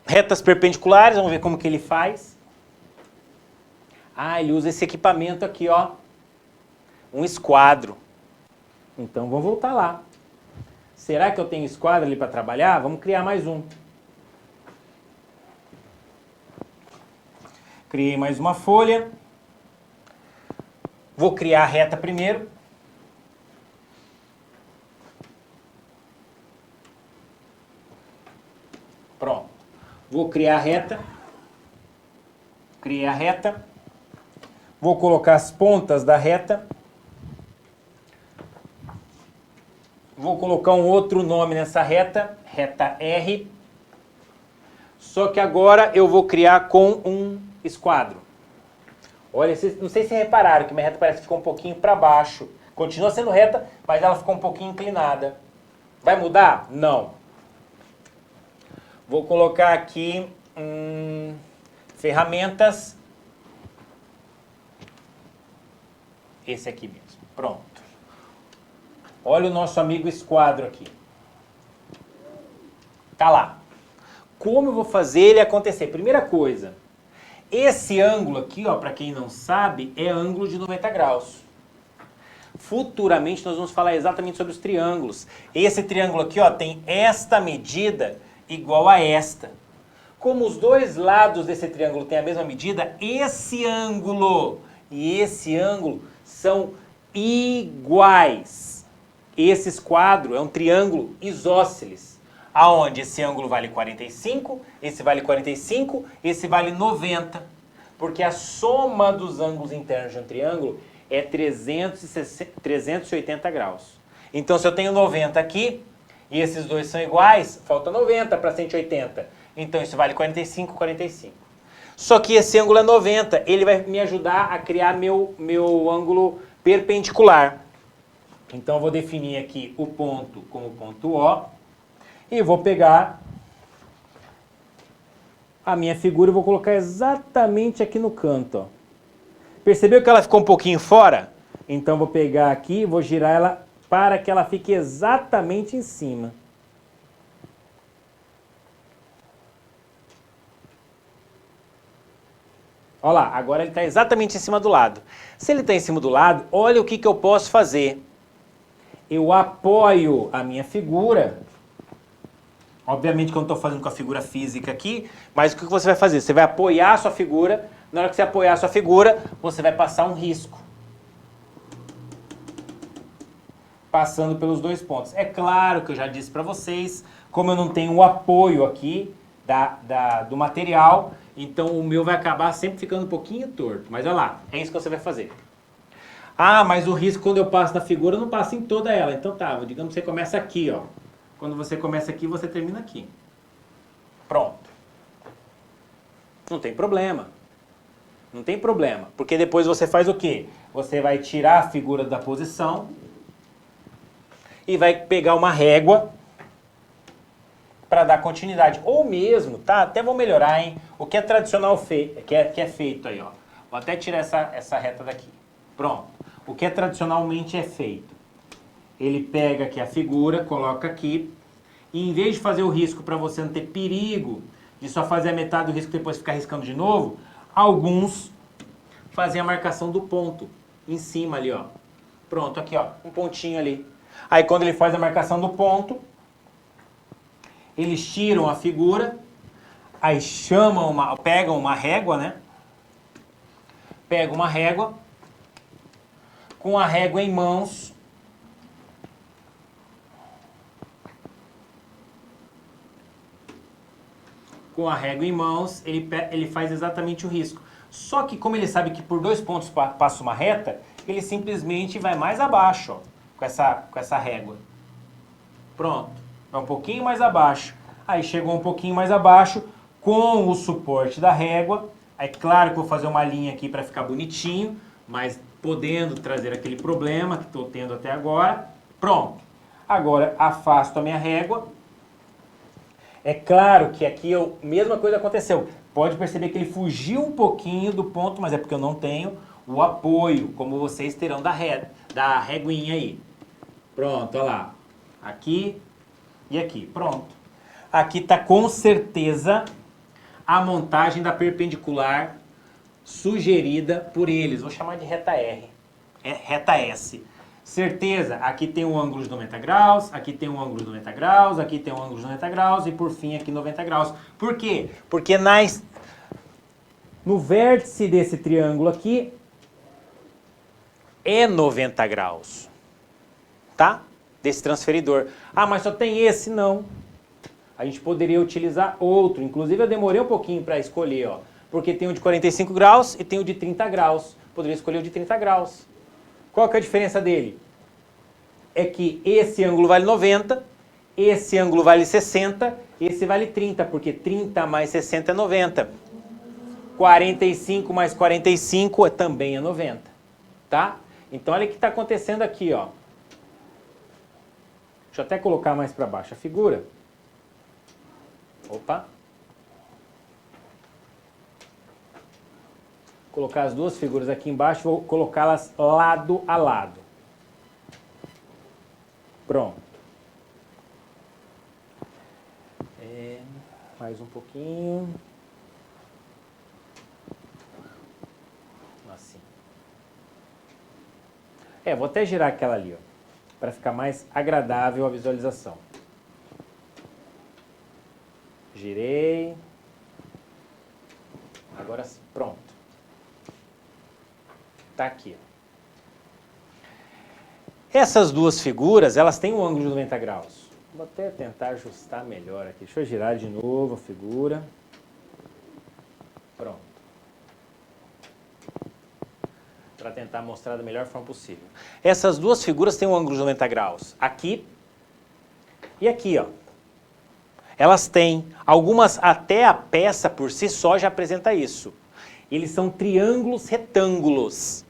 Retas perpendiculares, vamos ver como que ele faz. Ah, ele usa esse equipamento aqui, ó. Um esquadro. Então vamos voltar lá. Será que eu tenho esquadro ali para trabalhar? Vamos criar mais um. Criei mais uma folha. Vou criar a reta primeiro. Pronto. Vou criar a reta. Criei a reta. Vou colocar as pontas da reta. Vou colocar um outro nome nessa reta. Reta R. Só que agora eu vou criar com um esquadro. Olha, não sei se repararam que minha reta parece que ficou um pouquinho para baixo. Continua sendo reta, mas ela ficou um pouquinho inclinada. Vai mudar? Não. Vou colocar aqui ferramentas. Esse aqui mesmo. Pronto. Olha o nosso amigo esquadro aqui. Tá lá. Como eu vou fazer ele acontecer? Primeira coisa, esse ângulo aqui, ó, para quem não sabe, é ângulo de 90 graus. Futuramente nós vamos falar exatamente sobre os triângulos. Esse triângulo aqui, ó, tem esta medida igual a esta. Como os dois lados desse triângulo têm a mesma medida, esse ângulo e esse ângulo são iguais. Esse esquadro é um triângulo isósceles, aonde esse ângulo vale 45, esse vale 45, esse vale 90. Porque a soma dos ângulos internos de um triângulo é 380 graus. Então, se eu tenho 90 aqui, e esses dois são iguais, falta 90 para 180. Então, isso vale 45, 45. Só que esse ângulo é 90, ele vai me ajudar a criar meu ângulo perpendicular. Então, eu vou definir aqui o ponto como ponto O. E vou pegar a minha figura e vou colocar exatamente aqui no canto. Ó. Percebeu que ela ficou um pouquinho fora? Então, vou pegar aqui e vou girar ela para que ela fique exatamente em cima. Olha lá, agora ele está exatamente em cima do lado. Se ele está em cima do lado, olha o que eu posso fazer. Eu apoio a minha figura. Obviamente que eu não estou fazendo com a figura física aqui, mas o que você vai fazer? Você vai apoiar a sua figura. Na hora que você apoiar a sua figura, você vai passar um risco. Passando pelos dois pontos. É claro que eu já disse para vocês, como eu não tenho o apoio aqui do material, então o meu vai acabar sempre ficando um pouquinho torto. Mas olha lá, é isso que você vai fazer. Ah, mas o risco quando eu passo na figura, eu não passo em toda ela. Então tá, digamos que você começa aqui, ó. Quando você começa aqui, você termina aqui. Pronto. Não tem problema. Não tem problema. Porque depois você faz o quê? Você vai tirar a figura da posição e vai pegar uma régua para dar continuidade. Ou mesmo, tá? Até vou melhorar, hein? O que é tradicional que é feito aí, ó. Vou até tirar essa reta daqui. Pronto. O que é tradicionalmente é feito? Ele pega aqui a figura, coloca aqui, e em vez de fazer o risco para você não ter perigo de só fazer a metade do risco e depois ficar riscando de novo, alguns fazem a marcação do ponto em cima ali, ó. Pronto, aqui, ó, um pontinho ali. Aí quando ele faz a marcação do ponto, Eles tiram a figura, aí pegam uma régua, né? Pegam uma régua, com a régua em mãos, ele faz exatamente o risco. Só que como ele sabe que por 2 pontos passa uma reta, ele simplesmente vai mais abaixo, ó, com essa régua. Pronto, vai um pouquinho mais abaixo. Aí chegou um pouquinho mais abaixo, com o suporte da régua. É claro que eu vou fazer uma linha aqui para ficar bonitinho, mas podendo trazer aquele problema que estou tendo até agora. Pronto. Agora afasto a minha régua. É claro que aqui mesma coisa aconteceu. Pode perceber que ele fugiu um pouquinho do ponto, mas é porque eu não tenho o apoio, como vocês terão da reguinha aí. Pronto, olha lá. Aqui e aqui. Pronto. Aqui está com certeza a montagem da perpendicular sugerida por eles. Vou chamar de reta R. É reta S. Certeza, aqui tem um ângulo de 90 graus, aqui tem um ângulo de 90 graus, aqui tem um ângulo de 90 graus e por fim aqui 90 graus. Por quê? Porque no vértice desse triângulo aqui é 90 graus. Tá? Desse transferidor. Ah, mas só tem esse? Não. A gente poderia utilizar outro. Inclusive eu demorei um pouquinho para escolher, ó. Porque tem o de 45 graus e tem o de 30 graus. Poderia escolher o de 30 graus. Qual que é a diferença dele? É que esse ângulo vale 90, esse ângulo vale 60, esse vale 30, porque 30 mais 60 é 90. 45 mais 45 também é 90, tá? Então olha o que está acontecendo aqui, ó. Deixa eu até colocar mais para baixo a figura. Opa. Colocar as duas figuras aqui embaixo, vou colocá-las lado a lado. Pronto. Mais um pouquinho. Assim. Vou até girar aquela ali, ó, para ficar mais agradável a visualização. Girei. Agora sim, pronto. Tá aqui. Essas duas figuras, elas têm um ângulo de 90 graus. Vou até tentar ajustar melhor aqui. Deixa eu girar de novo a figura. Pronto. Para tentar mostrar da melhor forma possível. Essas duas figuras têm um ângulo de 90 graus. Aqui e aqui, ó. Elas têm, algumas até a peça por si só já apresenta isso. Eles são triângulos retângulos.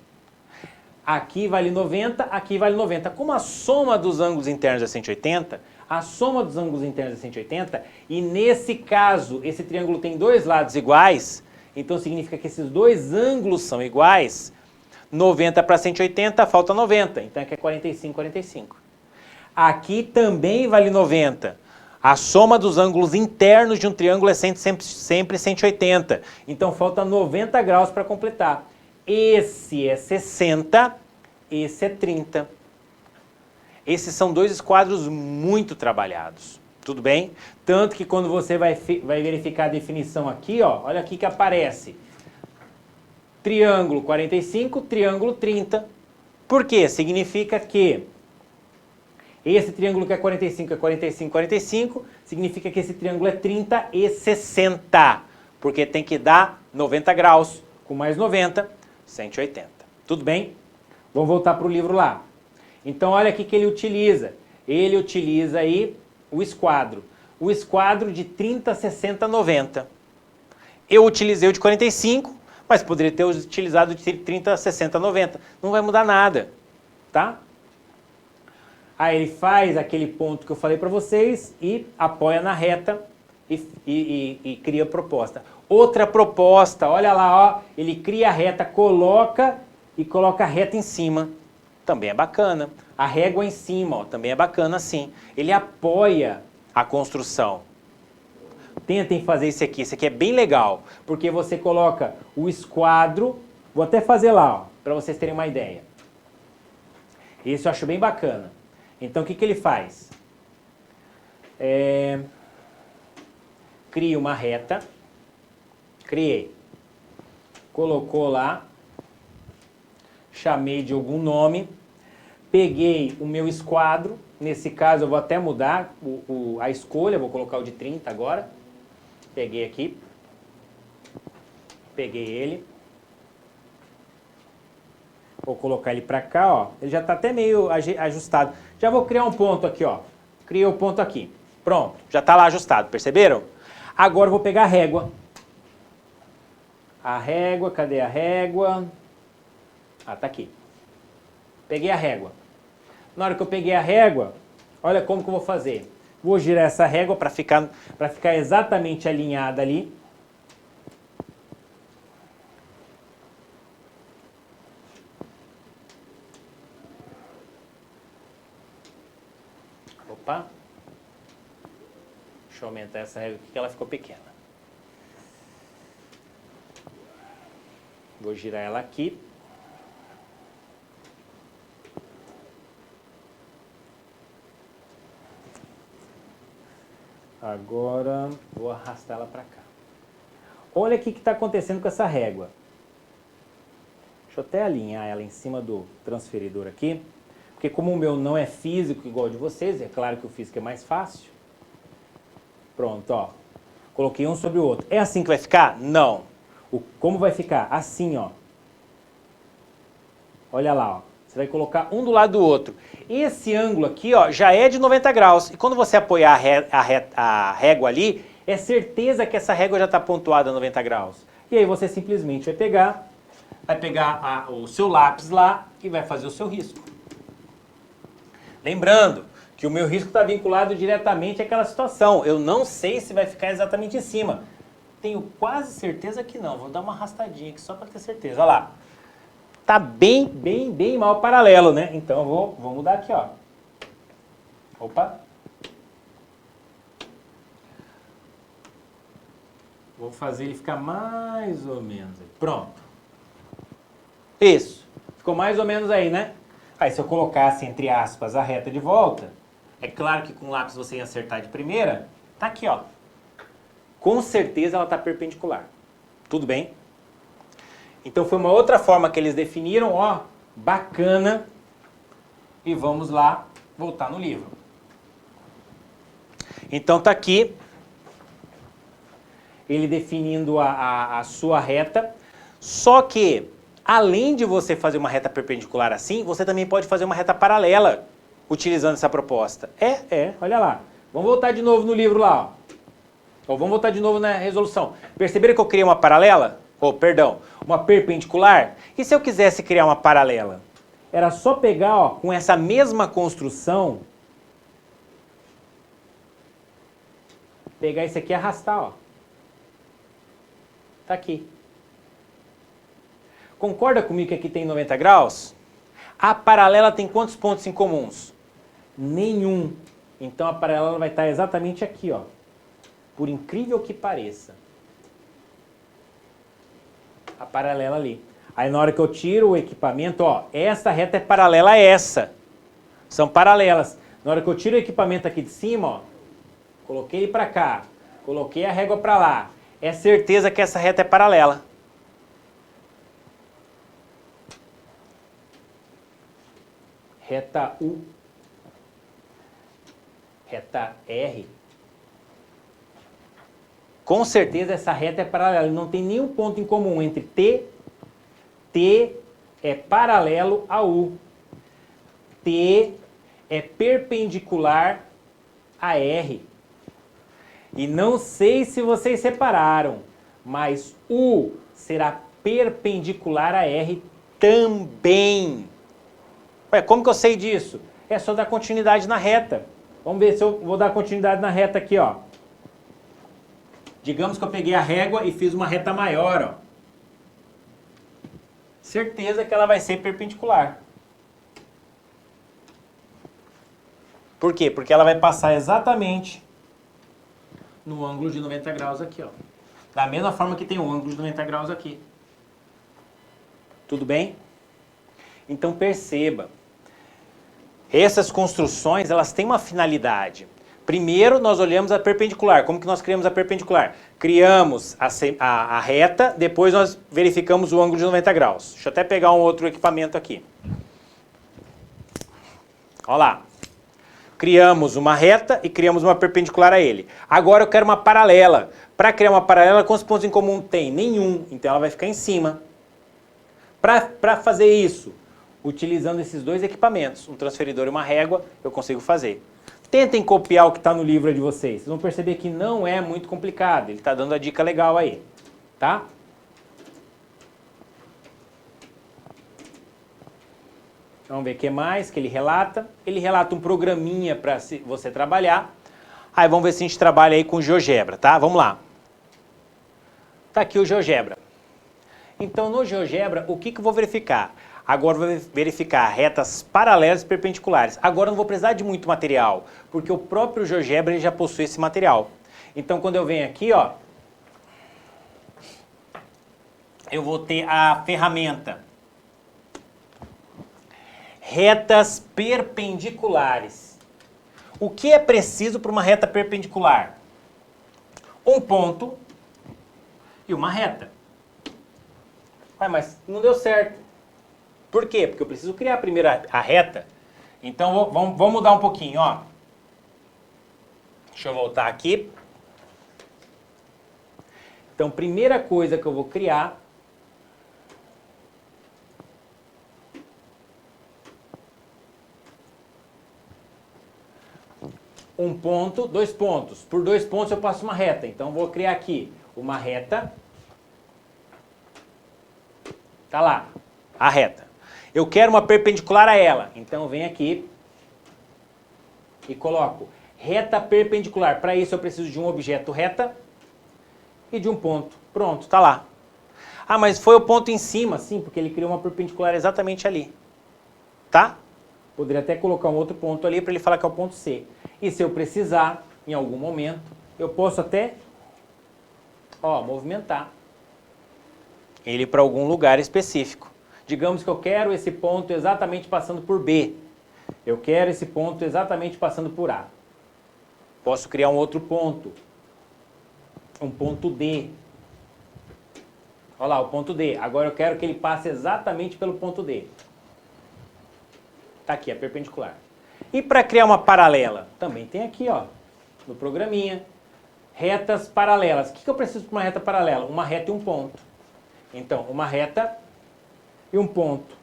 Aqui vale 90, aqui vale 90. Como a soma dos ângulos internos é 180, a soma dos ângulos internos é 180, e nesse caso, esse triângulo tem dois lados iguais, então significa que esses dois ângulos são iguais, 90 para 180, falta 90, então aqui é 45, 45. Aqui também vale 90. A soma dos ângulos internos de um triângulo é sempre 180. Então falta 90 graus para completar. Esse é 60, esse é 30. Esses são dois esquadros muito trabalhados. Tudo bem? Tanto que quando você vai verificar a definição aqui, ó, olha aqui que aparece. Triângulo 45, triângulo 30. Por quê? Significa que esse triângulo que é 45 é 45, 45, significa que esse triângulo é 30 e 60, porque tem que dar 90 graus, com mais 90, 180. Tudo bem? Vamos voltar para o livro lá. Então olha aqui que ele utiliza. Ele utiliza aí o esquadro. O esquadro de 30, 60, 90. Eu utilizei o de 45, mas poderia ter utilizado o de 30, 60, 90. Não vai mudar nada, tá? Aí ele faz aquele ponto que eu falei para vocês e apoia na reta e cria a proposta. Outra proposta, olha lá, ó, ele cria a reta, coloca a reta em cima. Também é bacana. A régua em cima, ó, também é bacana assim. Ele apoia a construção. Tentem fazer esse aqui é bem legal, porque você coloca o esquadro, vou até fazer lá, ó, para vocês terem uma ideia. Esse eu acho bem bacana. Então, o que ele faz? cria uma reta, criei, colocou lá, chamei de algum nome, peguei o meu esquadro, nesse caso eu vou até mudar a escolha, vou colocar o de 30 agora, peguei aqui, peguei ele, vou colocar ele para cá, ó, ele já está até meio ajustado, já vou criar um ponto aqui, ó, criei o ponto aqui, pronto, já está lá ajustado, perceberam? Agora eu vou pegar a régua, cadê a régua? Ah, tá aqui. Peguei a régua. Na hora que eu peguei a régua, olha como que eu vou fazer. Vou girar essa régua para ficar exatamente alinhada ali. Opa. Deixa eu aumentar essa régua aqui que ela ficou pequena. Vou girar ela aqui. Agora vou arrastar ela para cá. Olha o que está acontecendo com essa régua. Deixa eu até alinhar ela em cima do transferidor aqui. Porque como o meu não é físico igual de vocês, é claro que o físico é mais fácil. Pronto, ó. Coloquei um sobre o outro. É assim que vai ficar? Não. Como vai ficar? Assim, ó. Olha lá, ó. Você vai colocar um do lado do outro. Esse ângulo aqui, ó, já é de 90 graus. E quando você apoiar a régua ali, é certeza que essa régua já está pontuada a 90 graus. E aí você simplesmente vai pegar o seu lápis lá e vai fazer o seu risco. Lembrando que o meu risco está vinculado diretamente àquela situação. Eu não sei se vai ficar exatamente em cima. Tenho quase certeza que não. Vou dar uma arrastadinha aqui só para ter certeza. Olha lá. Tá bem mal paralelo, né? Então eu vou mudar aqui, ó. Opa. Vou fazer ele ficar mais ou menos aí. Pronto. Isso. Ficou mais ou menos aí, né? Aí se eu colocasse, entre aspas, a reta de volta, é claro que com o lápis você ia acertar de primeira, tá aqui, ó. Com certeza ela tá perpendicular. Tudo bem? Então foi uma outra forma que eles definiram, ó, bacana. E vamos lá voltar no livro. Então tá aqui ele definindo a sua reta, só que além de você fazer uma reta perpendicular assim, você também pode fazer uma reta paralela utilizando essa proposta. Olha lá. Vamos voltar de novo no livro lá, ó. Ou vamos voltar de novo na resolução. Perceberam que eu criei uma paralela? Uma perpendicular? E se eu quisesse criar uma paralela? Era só pegar, ó, com essa mesma construção, pegar isso aqui e arrastar, ó. Tá aqui. Concorda comigo que aqui tem 90 graus? A paralela tem quantos pontos em comuns? Nenhum. Então a paralela vai estar exatamente aqui, ó. Por incrível que pareça. A paralela ali. Aí na hora que eu tiro o equipamento, ó, essa reta é paralela a essa. São paralelas. Na hora que eu tiro o equipamento aqui de cima, ó, coloquei ele para cá, coloquei a régua para lá. É certeza que essa reta é paralela. Reta U. Reta R. Com certeza essa reta é paralela, não tem nenhum ponto em comum entre T é paralelo a U. T é perpendicular a R. E não sei se vocês separaram, mas U será perpendicular a R também. Ué, como que eu sei disso? É só dar continuidade na reta. Vamos ver se eu vou dar continuidade na reta aqui, ó. Digamos que eu peguei a régua e fiz uma reta maior, ó. Certeza que ela vai ser perpendicular. Por quê? Porque ela vai passar exatamente no ângulo de 90 graus aqui, ó. Da mesma forma que tem o ângulo de 90 graus aqui. Tudo bem? Então perceba, essas construções, elas têm uma finalidade. Primeiro, nós olhamos a perpendicular. Como que nós criamos a perpendicular? Criamos a reta, depois nós verificamos o ângulo de 90 graus. Deixa eu até pegar um outro equipamento aqui. Olha lá. Criamos uma reta e criamos uma perpendicular a ele. Agora eu quero uma paralela. Para criar uma paralela, quantos pontos em comum tem? Nenhum. Então ela vai ficar em cima. Para fazer isso, utilizando esses dois equipamentos, um transferidor e uma régua, eu consigo fazer. Tentem copiar o que está no livro de vocês. Vocês vão perceber que não é muito complicado. Ele está dando a dica legal aí. Tá? Vamos ver o que mais que ele relata. Ele relata um programinha para você trabalhar. Aí vamos ver se a gente trabalha aí com GeoGebra, tá? Vamos lá. Tá aqui o GeoGebra. Então no GeoGebra, o que eu vou verificar? Agora eu vou verificar retas paralelas e perpendiculares. Agora eu não vou precisar de muito material, porque o próprio GeoGebra ele já possui esse material. Então quando eu venho aqui, ó, eu vou ter a ferramenta retas perpendiculares. O que é preciso para uma reta perpendicular? Um ponto e uma reta. Ah, mas não deu certo. Por quê? Porque eu preciso criar primeiro a reta. Então vamos mudar um pouquinho, ó. Deixa eu voltar aqui. Então, primeira coisa que eu vou criar um ponto, 2 pontos. Por 2 pontos eu passo uma reta. Então vou criar aqui uma reta. Tá lá, a reta. Eu quero uma perpendicular a ela. Então eu venho aqui e coloco reta perpendicular. Para isso eu preciso de um objeto reta e de um ponto. Pronto, tá lá. Ah, mas foi o ponto em cima? Sim, porque ele criou uma perpendicular exatamente ali. Tá? Poderia até colocar um outro ponto ali para ele falar que é o ponto C. E se eu precisar, em algum momento, eu posso até, ó, movimentar ele para algum lugar específico. Digamos que eu quero esse ponto exatamente passando por B. Eu quero esse ponto exatamente passando por A. Posso criar um outro ponto. Um ponto D. Olha lá, o ponto D. Agora eu quero que ele passe exatamente pelo ponto D. Está aqui, a perpendicular. E para criar uma paralela? Também tem aqui, ó, no programinha. Retas paralelas. O que eu preciso para uma reta paralela? Uma reta e um ponto. Então, uma reta e um ponto.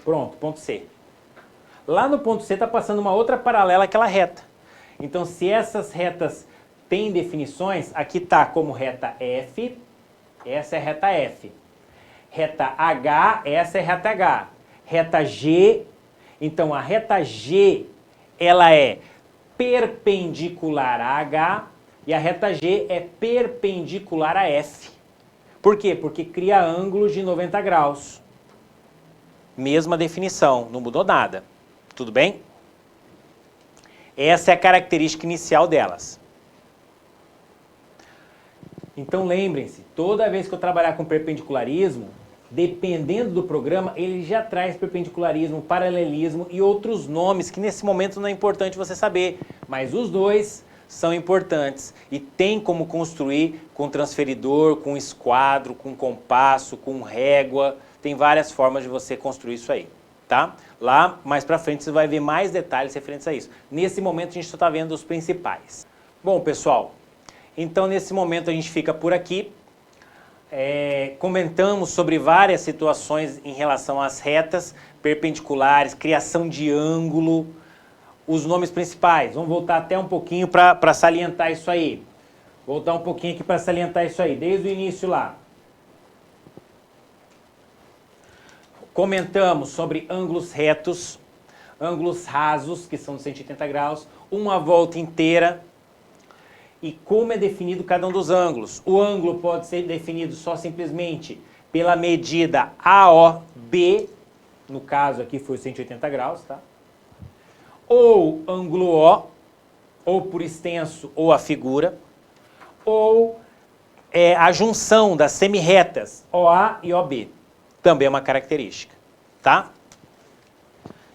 Pronto, ponto C. Lá no ponto C está passando uma outra paralela àquela reta. Então, se essas retas têm definições, aqui está como reta F, essa é reta F. Reta H, essa é reta H. Reta G, então a reta G, ela é perpendicular a H e a reta G é perpendicular a F. Por quê? Porque cria ângulos de 90 graus. Mesma definição, não mudou nada. Tudo bem? Essa é a característica inicial delas. Então lembrem-se, toda vez que eu trabalhar com perpendicularismo, dependendo do programa, ele já traz perpendicularismo, paralelismo e outros nomes que nesse momento não é importante você saber. Mas os dois são importantes e tem como construir com transferidor, com esquadro, com compasso, com régua. Tem várias formas de você construir isso aí, tá? Lá, mais pra frente, você vai ver mais detalhes referentes a isso. Nesse momento, a gente só está vendo os principais. Bom, pessoal, então nesse momento a gente fica por aqui. Comentamos sobre várias situações em relação às retas perpendiculares, criação de ângulo, os nomes principais. Vamos voltar até um pouquinho para salientar isso aí. Voltar um pouquinho aqui para salientar isso aí, desde o início lá. Comentamos sobre ângulos retos, ângulos rasos, que são de 180 graus, uma volta inteira, e como é definido cada um dos ângulos. O ângulo pode ser definido só simplesmente pela medida AOB, no caso aqui foi 180 graus, tá? Ou ângulo O, ou por extenso, ou a figura, ou a junção das semirretas OA e OB. Também é uma característica, tá?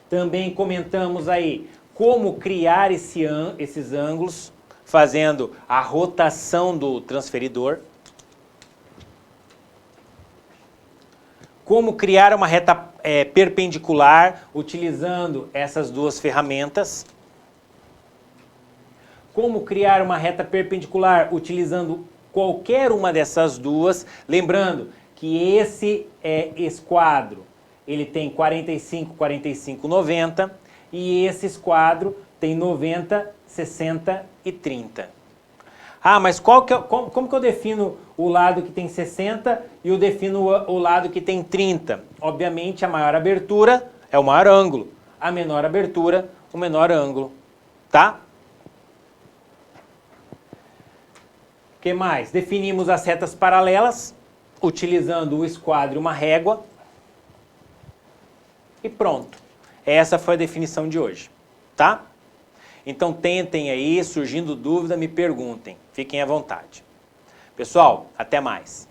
Também comentamos aí como criar esses ângulos, fazendo a rotação do transferidor. Como criar uma reta perpendicular utilizando essas duas ferramentas. Como criar uma reta perpendicular utilizando qualquer uma dessas duas. Lembrando que esse esquadro ele tem 45, 45, 90 e esse esquadro tem 90, 60 e 30. Ah, mas como que eu defino o lado que tem 60 e eu defino o lado que tem 30? Obviamente, a maior abertura é o maior ângulo. A menor abertura, o menor ângulo. Tá? O que mais? Definimos as retas paralelas, utilizando o esquadro e uma régua. E pronto. Essa foi a definição de hoje. Tá? Então tentem aí, surgindo dúvida, me perguntem. Fiquem à vontade. Pessoal, até mais.